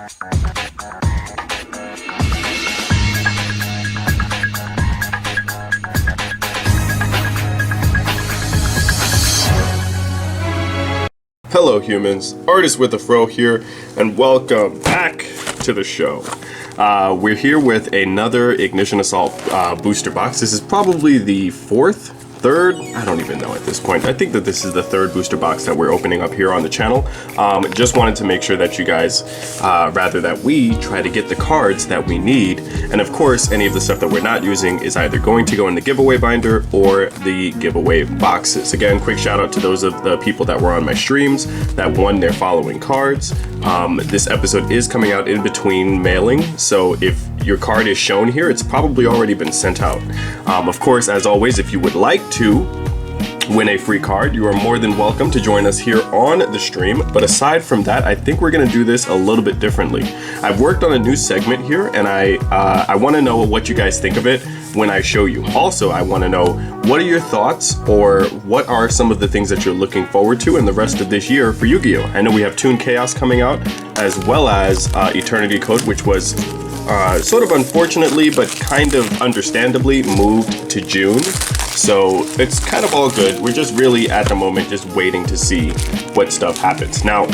Hello humans, Artist with a Fro here, and welcome back to the show. We're here with another Ignition Assault booster box. This is probably the third, I don't even know at this point. I think that this is the third booster box that we're opening up here on the channel. Just wanted to make sure that you guys, that we try to get the cards that we need. And of course, any of the stuff that we're not using is either going to go in the giveaway binder or the giveaway boxes. Again, quick shout out to those of the people that were on my streams that won their following cards. This episode is coming out in between mailing, so if your card is shown here, it's probably already been sent out. Of course, as always, if you would like to win a free card, you are more than welcome to join us here on the stream. But aside from that, I think we're going to do this a little bit differently. I've worked on a new segment here, and I want to know what you guys think of it when I show you. Also, I want to know, what are your thoughts, or what are some of the things that you're looking forward to in the rest of this year for Yu-Gi-Oh! I know we have Toon Chaos coming out, as well as Eternity Code, which was sort of unfortunately, but kind of understandably moved to June. So it's kind of all good. We're just really at the moment just waiting to see what stuff happens. Now,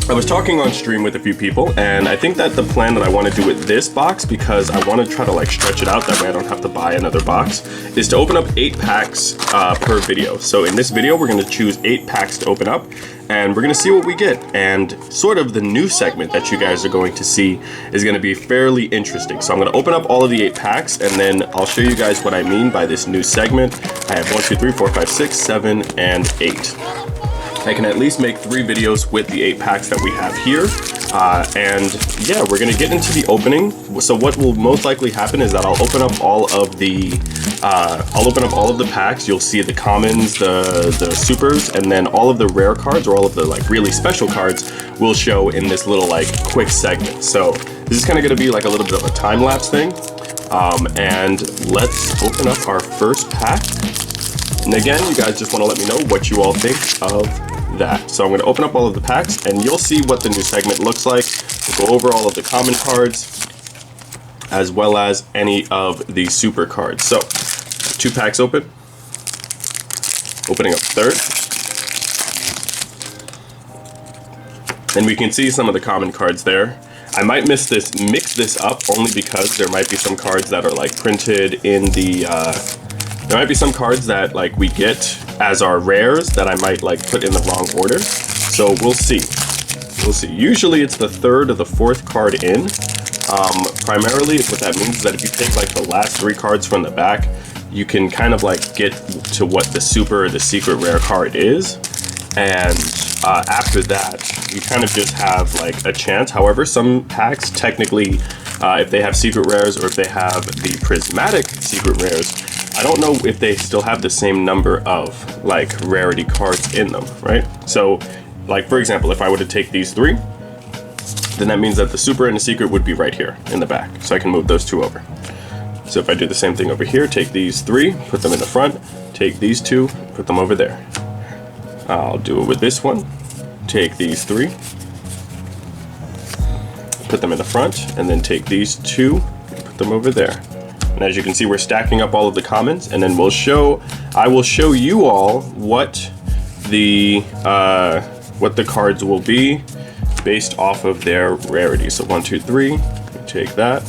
I was talking on stream with a few people, and I think that the plan that I want to do with this box, because I want to try to like stretch it out, that way I don't have to buy another box, is to open up 8 packs per video. So in this video, we're going to choose 8 packs to open up, and we're going to see what we get. And sort of the new segment that you guys are going to see is going to be fairly interesting. So I'm going to open up all of the 8 packs, and then I'll show you guys what I mean by this new segment. I have 1, 2, 3, 4, 5, 6, 7, and 8. I can at least make 3 videos with the 8 packs that we have here. And yeah, we're gonna get into the opening. So what will most likely happen is that I'll open up all of the packs. You'll see the commons, the supers, and then all of the rare cards, or all of the like really special cards, will show in this little like quick segment. So this is kind of gonna be like a little bit of a time lapse thing. And let's open up our first pack. And again, you guys just want to let me know what you all think of that. So I'm going to open up all of the packs, and you'll see what the new segment looks like. We'll go over all of the common cards, as well as any of the super cards. So, 2 packs open. Opening up third. And we can see some of the common cards there. I might mix this up only because there might be some cards that are like printed in the there might be some cards that like we get as our rares that I might like put in the wrong order. So we'll see. We'll see. Usually it's the 3rd or the 4th card in. Primarily what that means is that if you take like the last 3 cards from the back, you can kind of like get to what the super or the secret rare card is. And after that, you kind of just have like a chance. However, some packs technically, if they have secret rares, or if they have the prismatic secret rares, I don't know if they still have the same number of like rarity cards in them, right? So like, for example, if I were to take these 3, then that means that the super and the secret would be right here in the back. So I can move those 2 over. So if I do the same thing over here, take these 3, put them in the front, take these 2, put them over there. I'll do it with this one. Take these 3, put them in the front, and then take these 2, put them over there. And as you can see, we're stacking up all of the commons, and then I will show you all what the cards will be based off of their rarity. So 1, 2, 3, take that,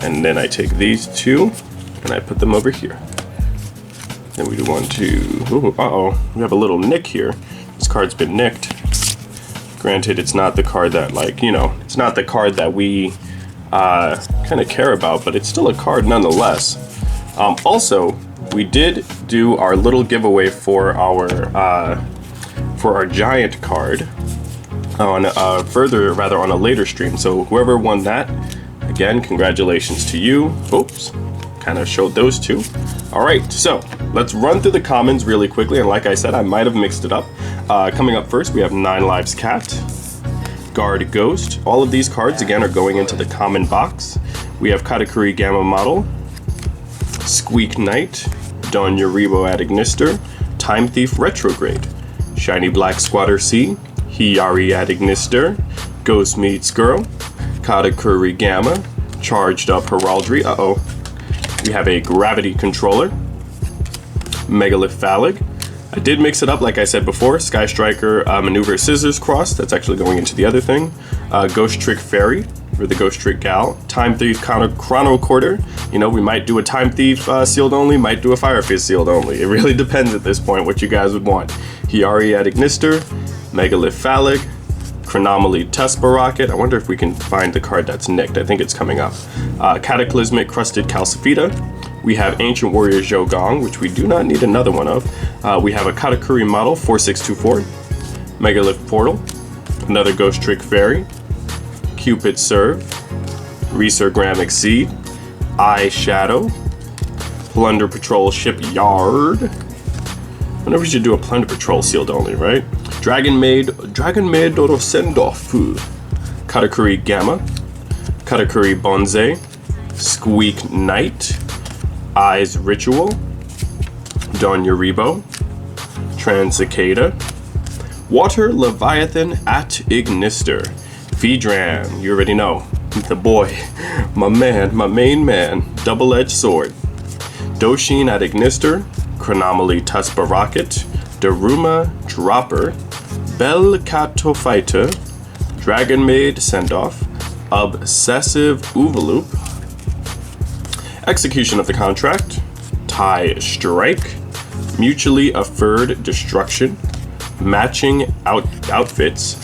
and then I take these 2, and I put them over here. Then we do 1, 2. Ooh, we have a little nick here. This card's been nicked. Granted, it's not the card that it's not the card that we kind of care about, but it's still a card nonetheless. Also, we did do our little giveaway for our giant card on on a later stream. So whoever won that, again, congratulations to you. Oops, kind of showed those 2. All right, so let's run through the commons really quickly. And like I said, I might have mixed it up. Coming up first, we have 9 Lives Cat, Guard Ghost. All of these cards, again, are going into the common box. We have Katakuri Gamma Model, Squeak Knight, Don Yuribo Adignister, Time Thief Retrograde, Shiny Black Squatter C, Hiyari at Ignister, Ghost Meets Girl, Katakuri Gamma, Charged Up Heraldry, we have a Gravity Controller, Megalith Phallic. I did mix it up like I said before, Sky Striker Maneuver Scissors Cross, that's actually going into the other thing, Ghost Trick Fairy, for the Ghost Trick Gal, Time Thief Chrono Quarter. You know, we might do a Time Thief sealed only, might do a Fire Fist sealed only. It really depends at this point what you guys would want. Hiyari at Ignister, Megalith Phallic, Chronomaly Tuspa Rocket. I wonder if we can find the card that's nicked. I think it's coming up. Cataclysmic Crusted Calcifita. We have Ancient Warrior Zhou, which we do not need another one of. We have a Katakuri model 4624, Megalith Portal, another Ghost Trick Fairy, Cupid Serve, Resurgram Exceed, Eye Shadow, Plunder Patrol Shipyard. I wonder if we should do a Plunder Patrol sealed only, right? Dragon Maid Dorosendofu, Katakuri Gamma, Katakuri Bonze, Squeak Knight, Eyes Ritual, Don Yuribo, Transcicada, Water Leviathan at Ignister, Vedran, you already know, the boy, my man, my main man, Double-Edged Sword, Doshin at Ignister, Chronomaly Tuspa Rocket, Daruma Dropper, Bel Kato Fighter, Dragon Maid Sendoff, Obsessive Oovaloop, Execution of the Contract, Tie Strike, Mutually Affirmed Destruction, Matching Outfits.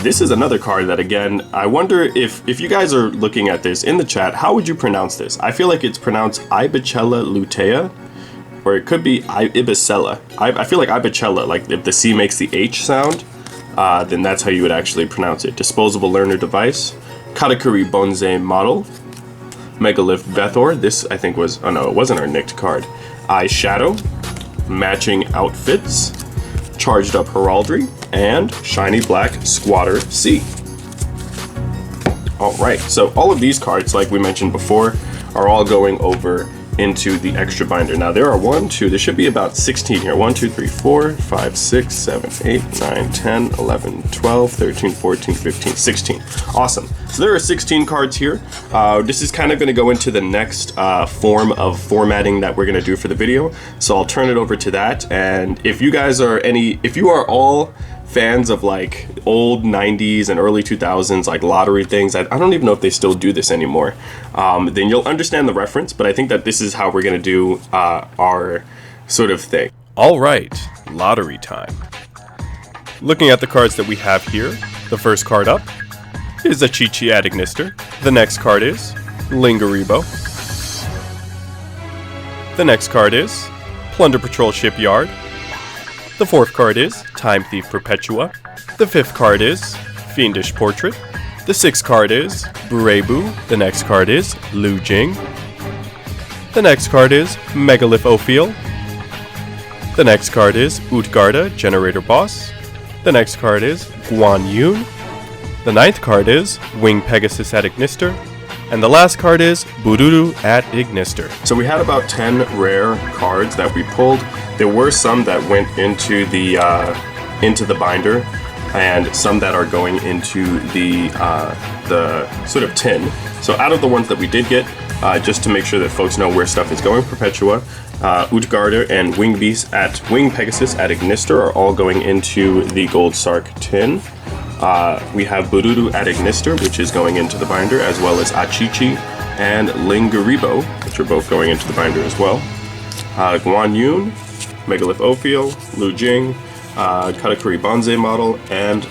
This is another card that, again, I wonder if you guys are looking at this in the chat, how would you pronounce this? I feel like it's pronounced Ibicella lutea, or it could be Ibicella. I feel like Ibicella, like if the C makes the H sound, then that's how you would actually pronounce it. Disposable Learner Device, Katakuri Bonze Model, Megalith Vethor. This, I think, was, oh no, it wasn't our nicked card. Eye Shadow, Matching Outfits, Charged Up Heraldry, and Shiny Black Squatter C. Alright, so all of these cards, like we mentioned before, are all going over into the extra binder. Now there are there should be about 16 here. 1, 2, 3, 4, 5, 6, 7, 8, 9, 10, 11, 12, 13, 14, 15, 16. Awesome. So there are 16 cards here. This is kind of going to go into the next form of formatting that we're going to do for the video. So I'll turn it over to that. And if you guys are if you are all fans of like old 90s and early 2000s like lottery things, I don't even know if they still do this anymore, then you'll understand the reference, but I think that this is how we're gonna do our sort of thing. Alright, lottery time. Looking at the cards that we have here, the first card up is a Chi-Chi at Ignister. The next card is Lingaribo. The next card is Plunder Patrol Shipyard. The fourth card is Time Thief Perpetua. The fifth card is Fiendish Portrait. The sixth card is Burebu. The next card is Lu Jing. The next card is Megalith Ophiel. The next card is Utgarda, Generator Boss. The next card is Guan Yun. The ninth card is Wing Pegasus at Ignister. And the last card is Bururu at Ignister. So we had about 10 rare cards that we pulled. There were some that went into the binder, and some that are going into the sort of tin. So out of the ones that we did get, just to make sure that folks know where stuff is going, Perpetua, Utgarda, and Wing Pegasus at Ignister are all going into the Gold Sark tin. We have Bururu at Ignister, which is going into the binder, as well as Achichi and Lingaribo, which are both going into the binder as well. Guan Yun, Megalith Ophiel, Lu Jing, Katakuri Bonze model, and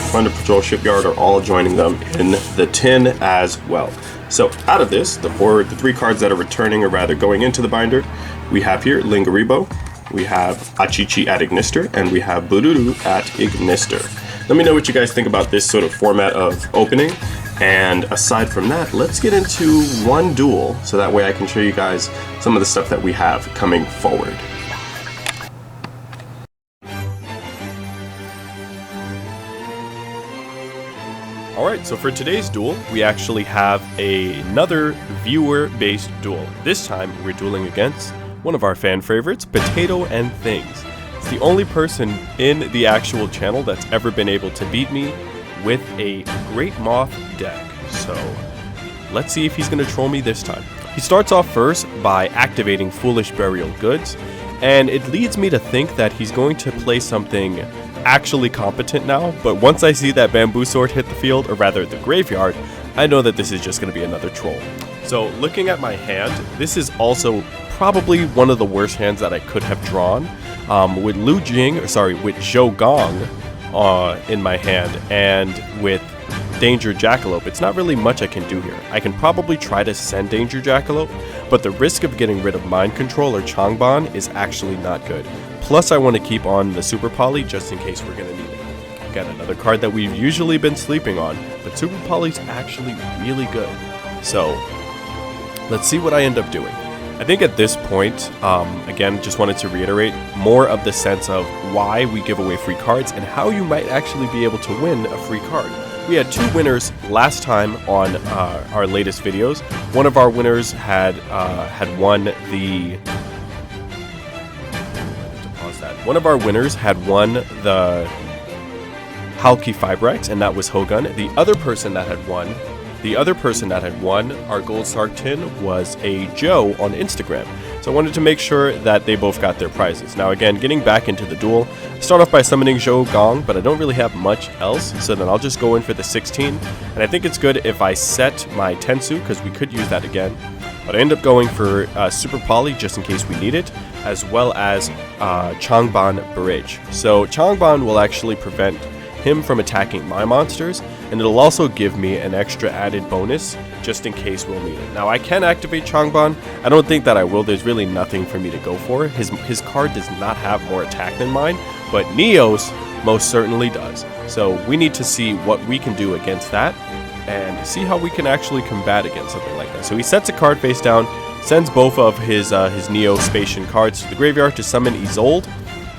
Plunder Patrol Shipyard are all joining them in the tin as well. So out of this, the three cards that are returning, or rather going into the binder, we have here Lingaribo, we have Achichi at Ignister, and we have Bururu at Ignister. Let me know what you guys think about this sort of format of opening. And aside from that, let's get into one duel, so that way I can show you guys some of the stuff that we have coming forward. Alright, so for today's duel, we actually have another viewer-based duel. This time, we're dueling against one of our fan favorites, Potato and Things. It's the only person in the actual channel that's ever been able to beat me with a Great Moth deck. So let's see if he's going to troll me this time. He starts off first by activating Foolish Burial Goods, and it leads me to think that he's going to play something actually competent now, but once I see that Bamboo Sword hit the field, or rather the graveyard, I know that this is just going to be another troll. So looking at my hand, this is also probably one of the worst hands that I could have drawn. With with Zhou Gong in my hand, and with Danger Jackalope, it's not really much I can do here. I can probably try to send Danger Jackalope, but the risk of getting rid of Mind Control or Changban is actually not good. Plus I want to keep on the Super Poly just in case we're going to need it. Got another card that we've usually been sleeping on, but Super Poly's actually really good. So let's see what I end up doing. I think at this point, again, just wanted to reiterate more of the sense of why we give away free cards and how you might actually be able to win a free card. We had 2 winners last time on our latest videos. One of our winners had won the... One of our winners had won the Halki Fibrex, and that was Hogun. The other person that had won our Gold Sark tin was a Joe on Instagram. So I wanted to make sure that they both got their prizes. Now again, getting back into the duel, start off by summoning Zhou Gong, but I don't really have much else, so then I'll just go in for the 16. And I think it's good if I set my Tensu, because we could use that again. But I end up going for Super Poly just in case we need it, as well as Changban Bridge. So Changban will actually prevent him from attacking my monsters, and it'll also give me an extra added bonus just in case we'll need it. Now I can activate Changban. I don't think that I will. There's really nothing for me to go for. His card does not have more attack than mine, but Neos most certainly does. So we need to see what we can do against that and see how we can actually combat against something like that. So he sets a card face down, sends both of his Neo Spatian cards to the graveyard to summon Isolde.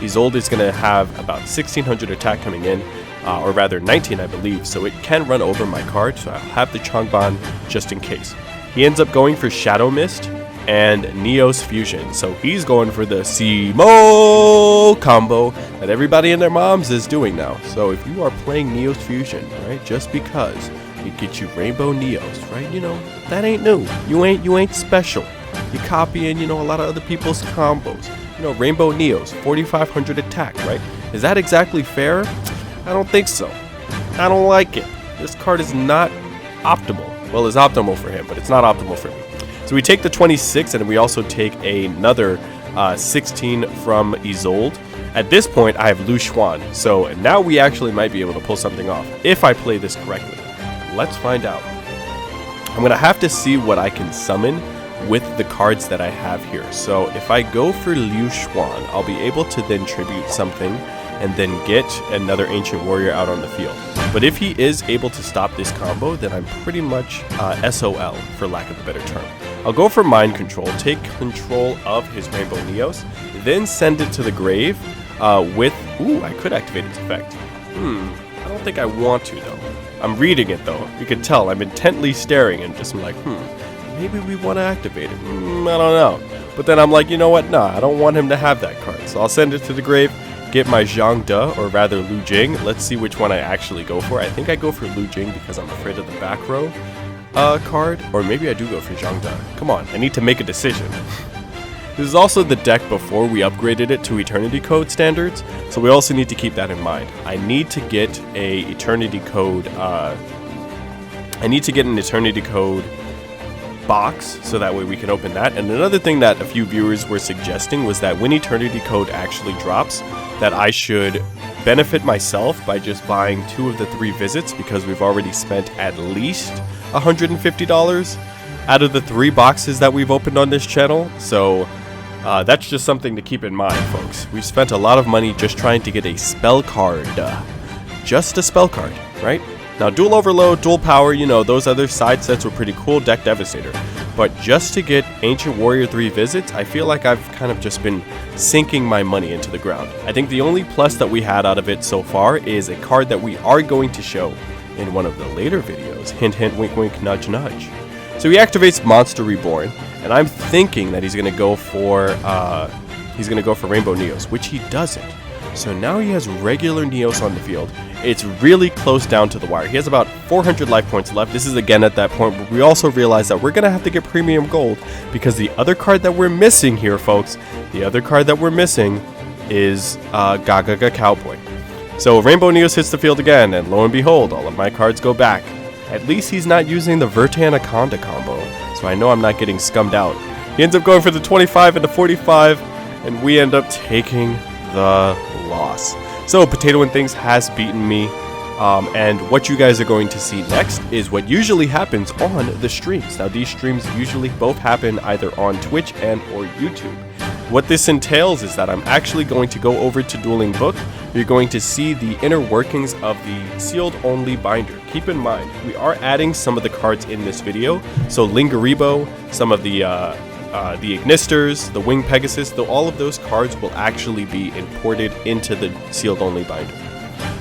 Isolde is going to have about 1600 attack coming in, or rather 19 I believe, so it can run over my card, so I'll have the Changban just in case. He ends up going for Shadow Mist and Neos Fusion, so he's going for the Simo combo that everybody and their moms is doing now. So if you are playing Neos Fusion, right, just because it gets you Rainbow Neos, right, you know, that ain't new. You ain't special. You're copying, you know, a lot of other people's combos. You know, Rainbow Neos, 4500 attack, right? Is that exactly fair? I don't think so. I don't like it. This card is not optimal. Well, it's optimal for him, but it's not optimal for me. So we take the 26, and we also take another 16 from Isolde. At this point, I have Lu Xuan, so now we actually might be able to pull something off, if I play this correctly. Let's find out. I'm going to have to see what I can summon with the cards that I have here. So if I go for Lu Xuan, I'll be able to then tribute something and then get another Ancient Warrior out on the field. But if he is able to stop this combo, then I'm pretty much SOL, for lack of a better term. I'll go for Mind Control, take control of his Rainbow Neos, then send it to the grave with... Ooh, I could activate its effect. I don't think I want to, though. I'm reading it, though. You can tell I'm intently staring and just like, maybe we want to activate it. I don't know. But then I'm like, you know what? Nah, I don't want him to have that card. So I'll send it to the grave, get my Zhang De, or rather Lu Jing. Let's see which one I actually go for. I think I go for Lu Jing because I'm afraid of the back row card. Or maybe I do go for Zhang De. Come on, I need to make a decision. This is also the deck before we upgraded it to Eternity Code standards, so we also need to keep that in mind. I need to get a Eternity Code, an Eternity Code box, so that way we can open that. And another thing that a few viewers were suggesting was that when Eternity Code actually drops, that I should benefit myself by just buying 2 of the 3 visits, because we've already spent at least $150 out of the 3 boxes that we've opened on this channel. So that's just something to keep in mind, folks. We've spent a lot of money just trying to get a spell card. Just a spell card, right? Now, Duel Overload, Dual Power, you know, those other side sets were pretty cool, Deck Devastator. But just to get Ancient Warrior 3 visits, I feel like I've kind of just been sinking my money into the ground. I think the only plus that we had out of it so far is a card that we are going to show in one of the later videos. Hint, hint, wink, wink, nudge, nudge. So he activates Monster Reborn, and I'm thinking that he's going to go for he's going to go for Rainbow Neos, which he doesn't. So now he has regular Neos on the field. It's really close down to the wire. He has about 400 life points left. This is again at that point, but we also realize that we're going to have to get premium gold because the other card that we're missing here, folks, the other card that we're missing is Gaga Cowboy. So Rainbow Neos hits the field again, and lo and behold, all of my cards go back. At least he's not using the Verta Anaconda combo, so I know I'm not getting scummed out. He ends up going for the 25 and the 45, and we end up taking the loss. So Potato and Things has beaten me, and what you guys are going to see next is what usually happens on the streams. Now these streams usually both happen either on Twitch and or YouTube. What this entails is that I'm actually going to go over to Dueling Book. You're going to see the inner workings of the sealed only binder. Keep in mind, we are adding some of the cards in this video. So Lingaribo, some of the Ignisters, the Wing Pegasus, though all of those cards will actually be imported into the sealed only binder.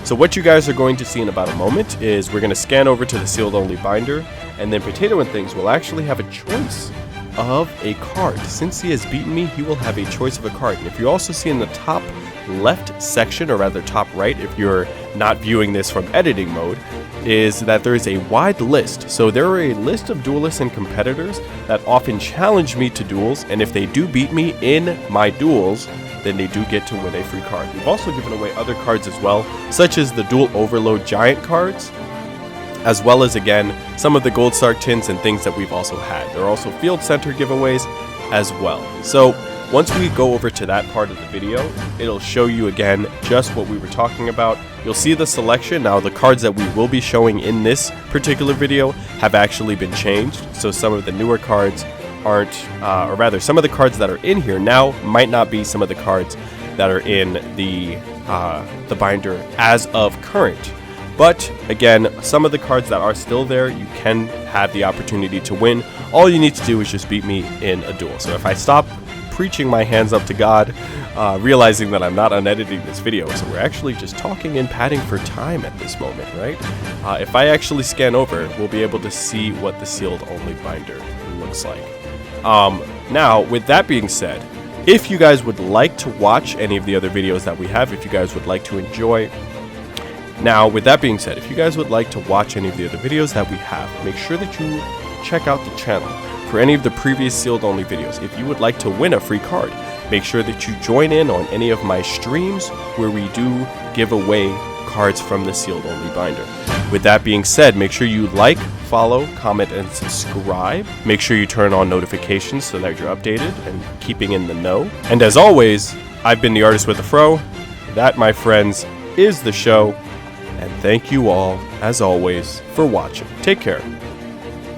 So what you guys are going to see in about a moment is we're going to scan over to the sealed only binder, and then Potato and Things will actually have a choice of a card. Since he has beaten me, he will have a choice of a card. And if you also see in the top left section, or rather top right if you're not viewing this from editing mode, is that there is a wide list. So there are a list of duelists and competitors that often challenge me to duels, and if they do beat me in my duels, then they do get to win a free card. We've also given away other cards as well, such as the Duel Overload Giant cards, as well as, again, some of the Gold Star tins and things that we've also had. There are also Field Center giveaways as well. So once we go over to that part of the video, it'll show you again just what we were talking about. You'll see the selection. Now the cards that we will be showing in this particular video have actually been changed. So some of the newer cards aren't, or rather some of the cards that are in here now might not be some of the cards that are in the binder as of current. But again, some of the cards that are still there, you can have the opportunity to win. All you need to do is just beat me in a duel. So if I stop preaching my hands up to God, realizing that I'm not unediting this video, so we're actually just talking and padding for time at this moment, right? If I actually scan over, we'll be able to see what the sealed only binder looks like. Now, with that being said, if you guys would like to watch any of the other videos that we have, if you guys would like to enjoy, now with that being said, if you guys would like to watch any of the other videos that we have, make sure that you check out the channel for any of the previous sealed only videos. If you would like to win a free card, make sure that you join in on any of my streams where we do give away cards from the sealed only binder. With that being said, make sure you like, follow, comment, and subscribe. Make sure you turn on notifications so that you're updated and keeping in the know. And as always, I've been the Artist with a Fro. That, my friends, is the show. And thank you all, as always, for watching. Take care.